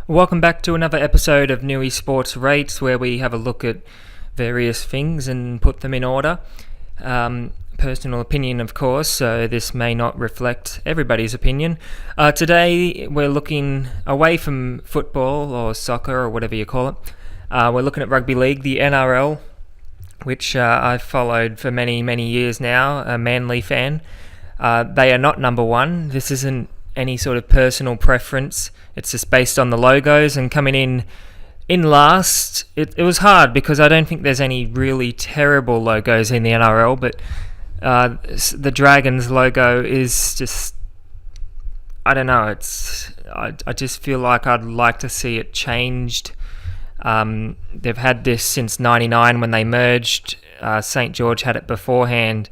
Welcome back to another episode of Newysports Rates, where we have a look at various things and put them in order. Personal opinion, of course, so this may not reflect everybody's opinion. Today we're looking away from football or soccer or whatever you call it. We're looking at rugby league, the NRL, which I've followed for many, many years now, a Manly fan. They are not number one. This isn't any sort of personal preference. It's just based on the logos, and coming in last, it was hard because I don't think there's any really terrible logos in the NRL, but the Dragons logo is just, I don't know, I just feel like I'd like to see it changed. They've had this since 99 when they merged. St. George had it beforehand.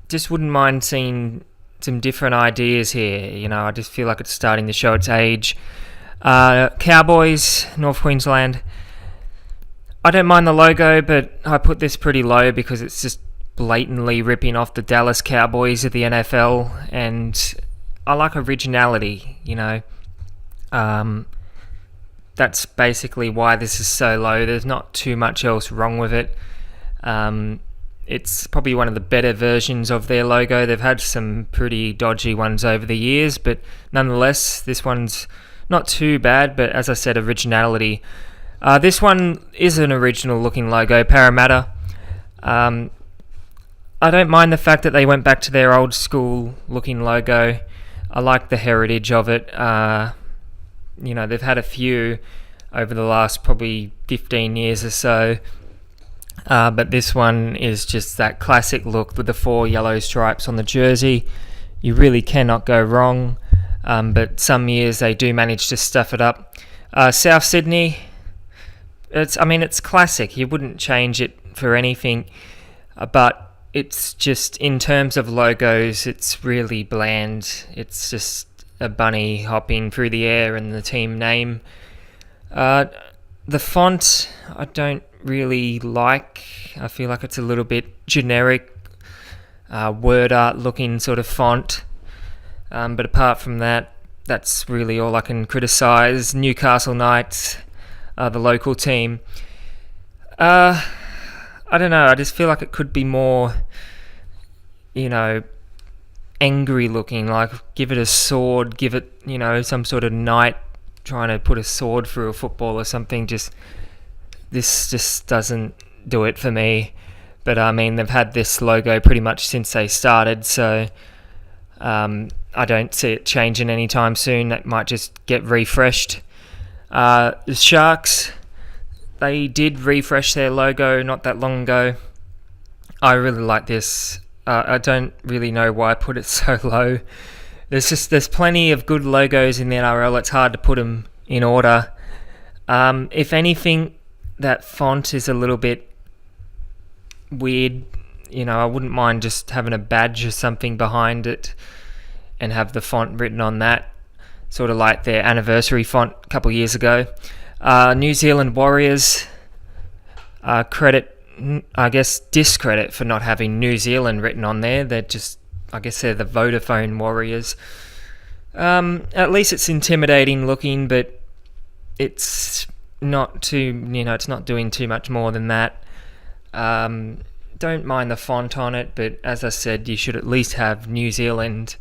Just wouldn't mind seeing some different ideas here. You know, I just feel like it's starting to show its age. Cowboys, North Queensland. I don't mind the logo, but I put this pretty low because it's just blatantly ripping off the Dallas Cowboys of the NFL, and I like originality, you know. That's basically why this is so low. There's not too much else wrong with it. It's probably one of the better versions of their logo. They've had some pretty dodgy ones over the years, but nonetheless, this one's not too bad. But as I said, originality. This one is an original looking logo, Parramatta. I don't mind the fact that they went back to their old school looking logo. I like the heritage of it. You know, they've had a few over the last probably 15 years or so. But this one is just that classic look with the 4 yellow stripes on the jersey. You really cannot go wrong. But some years they do manage to stuff it up. South Sydney, it's classic. You wouldn't change it for anything. But it's just, in terms of logos, it's really bland. It's just a bunny hopping through the air and the team name. The font, I don't really like. I feel like it's a little bit generic, word art looking sort of font. But apart from that, that's really all I can criticise. Newcastle Knights, the local team. I don't know, I just feel like it could be more, you know, angry looking. Like, give it a sword, give it, you know, some sort of knight trying to put a sword through a football or something. This just doesn't do it for me. But I mean, they've had this logo pretty much since they started, so I don't see it changing anytime soon. That might just get refreshed. The Sharks, they did refresh their logo not that long ago. I really like this. I don't really know why I put it so low. There's plenty of good logos in the NRL. It's hard to put them in order. If anything, that font is a little bit weird. You know, I wouldn't mind just having a badge or something behind it and have the font written on that, sort of like their anniversary font a couple of years ago. New Zealand Warriors, discredit for not having New Zealand written on there. They're just, I guess they're the Vodafone Warriors. At least it's intimidating looking, but it's not too, it's not doing too much more than that. Don't mind the font on it, but as I said, you should at least have New Zealand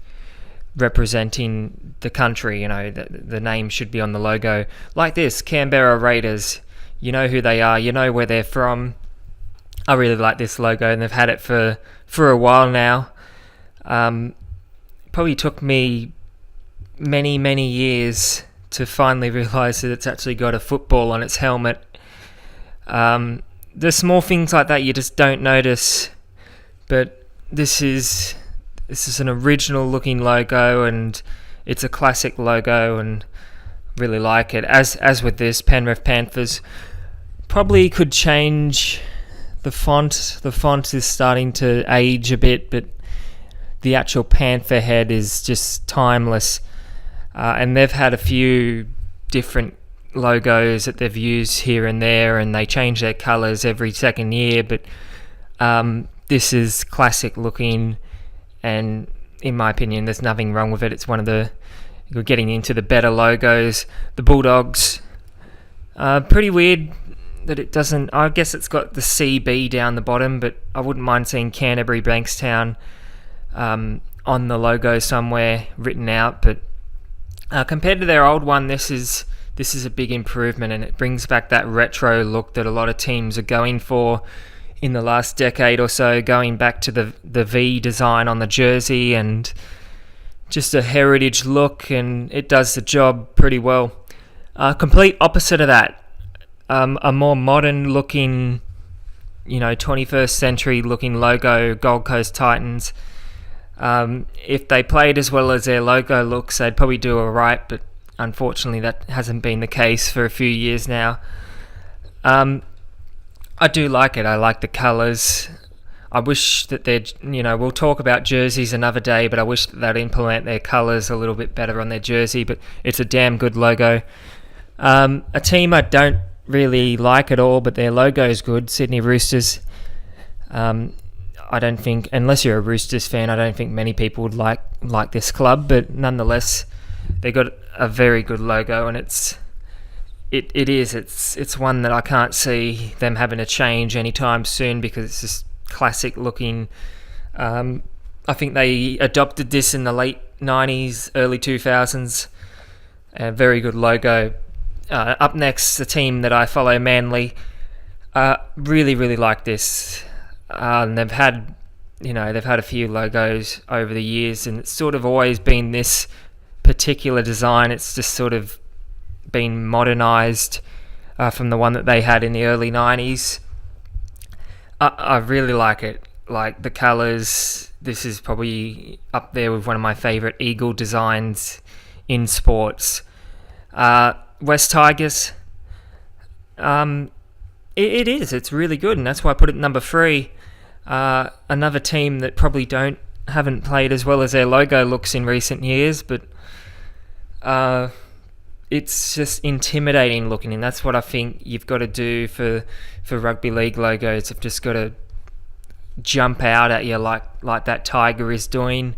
representing the country. You know, the name should be on the logo. Like this, Canberra Raiders. You know who they are. You know where they're from. I really like this logo, and they've had it for a while now. Probably took me many, many years to finally realise that it's actually got a football on its helmet. There's small things like that you just don't notice, but this is an original looking logo, and it's a classic logo, and really like it. As with this, Penrith Panthers probably could change the font. The font is starting to age a bit, but the actual panther head is just timeless. And they've had a few different logos that they've used here and there, and they change their colours every second year, but this is classic looking, and in my opinion, there's nothing wrong with it. It's one of the You're getting into the better logos. The Bulldogs, pretty weird that it doesn't. I guess it's got the CB down the bottom, but I wouldn't mind seeing Canterbury Bankstown on the logo somewhere written out. But compared to their old one, this is a big improvement, and it brings back that retro look that a lot of teams are going for in the last decade or so, going back to the V design on the jersey and just a heritage look, and it does the job pretty well. Complete opposite of that, a more modern looking, 21st century looking logo, Gold Coast Titans. If they played as well as their logo looks, they'd probably do alright, but unfortunately that hasn't been the case for a few years now. I do like it. I like the colours. I wish that they'd, we'll talk about jerseys another day, but I wish that they'd implement their colours a little bit better on their jersey, but it's a damn good logo. A team I don't really like at all, but their logo is good, Sydney Roosters. I don't think, unless you're a Roosters fan, I don't think many people would like this club, but nonetheless, they got a very good logo, and it's one that I can't see them having to change anytime soon, because it's just classic looking. I think they adopted this in the late 90s, early 2000s. A very good logo. Up next, the team that I follow, Manly, really, really like this. And they've had a few logos over the years, and it's sort of always been this particular design. It's just sort of been modernised from the one that they had in the early 90s. I really like it. Like the colours, this is probably up there with one of my favourite eagle designs in sports. West Tigers, it's really good, and that's why I put it number 3. Another team that probably haven't played as well as their logo looks in recent years, but it's just intimidating looking, and that's what I think you've got to do for rugby league logos. You've just got to jump out at you like that tiger is doing.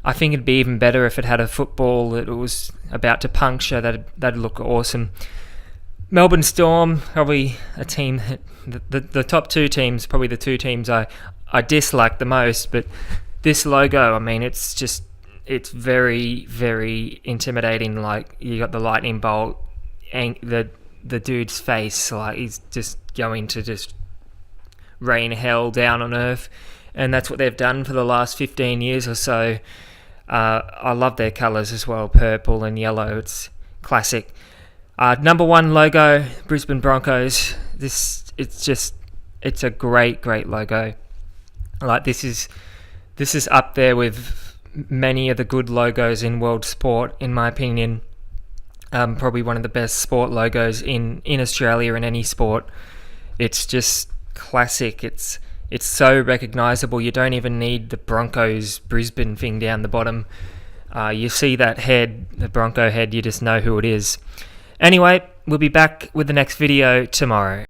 I think it'd be even better if it had a football that it was about to puncture. That'd look awesome. Melbourne Storm, probably a team that the top 2 teams, probably the 2 teams I dislike the most. But this logo, I mean, it's very, very intimidating. Like, you got the lightning bolt, and the dude's face, like he's just going to just rain hell down on earth, and that's what they've done for the last 15 years or so. I love their colours as well, purple and yellow. It's classic. Number 1 logo, Brisbane Broncos. It's a great logo. Like, this is up there with many of the good logos in world sport, in my opinion. Probably one of the best sport logos in Australia in any sport. It's just classic. It's so recognisable. You don't even need the Broncos Brisbane thing down the bottom. You see that head, the Bronco head, you just know who it is. Anyway, we'll be back with the next video tomorrow.